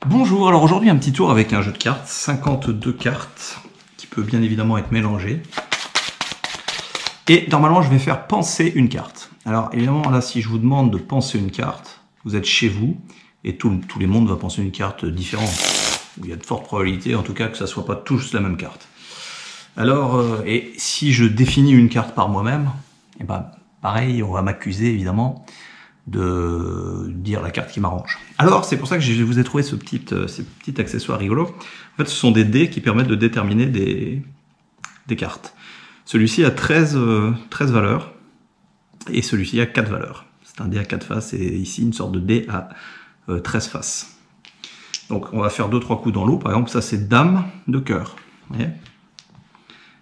Bonjour, alors aujourd'hui un petit tour avec un jeu de cartes, 52 cartes, qui peut bien évidemment être mélangé. Et normalement je vais faire penser une carte. Alors évidemment là si je vous demande de penser une carte, vous êtes chez vous, et tout le monde va penser une carte différente. Il y a de fortes probabilités en tout cas que ça ne soit pas tous la même carte. Alors, et si je définis une carte par moi-même, et ben pareil, on va m'accuser évidemment de dire la carte qui m'arrange. Alors, c'est pour ça que je vous ai trouvé ces petits accessoires rigolos. En fait, ce sont des dés qui permettent de déterminer des cartes. Celui-ci a 13 valeurs, et celui-ci a 4 valeurs. C'est un dé à 4 faces, et ici, une sorte de dé à 13 faces. Donc, on va faire 2-3 coups dans l'eau. Par exemple, ça, c'est Dame de cœur. Vous voyez ?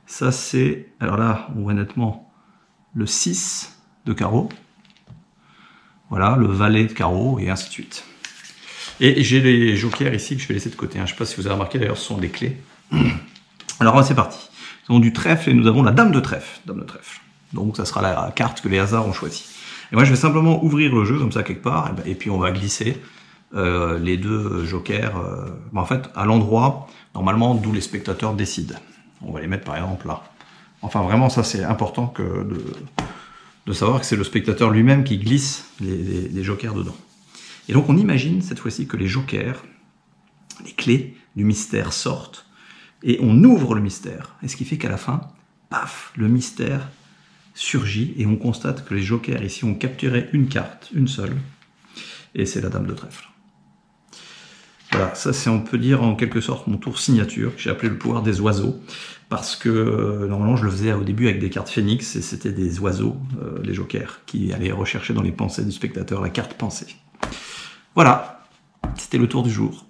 Ça, c'est... Alors là, on voit nettement le 6 de carreau. Voilà, le valet de carreau, et ainsi de suite. Et j'ai les jokers ici que je vais laisser de côté. Je ne sais pas si vous avez remarqué, d'ailleurs, ce sont des clés. Alors, c'est parti. Nous avons du trèfle et nous avons la dame de trèfle. Dame de trèfle. Donc, ça sera la carte que les hasards ont choisie. Et moi, je vais simplement ouvrir le jeu, comme ça, quelque part, et puis on va glisser les deux jokers, en fait, à l'endroit, normalement, d'où les spectateurs décident. On va les mettre, par exemple, là. Enfin, vraiment, ça, c'est important de savoir que c'est le spectateur lui-même qui glisse les jokers dedans. Et donc on imagine cette fois-ci que les jokers, les clés du mystère sortent, et on ouvre le mystère. Et ce qui fait qu'à la fin, paf, le mystère surgit, et on constate que les jokers ici ont capturé une carte, une seule, et c'est la dame de trèfle. Voilà, ça c'est, on peut dire en quelque sorte, mon tour signature, que j'ai appelé le pouvoir des oiseaux, parce que normalement je le faisais au début avec des cartes phénix, et c'était des oiseaux, les jokers, qui allaient rechercher dans les pensées du spectateur la carte pensée. Voilà, c'était le tour du jour.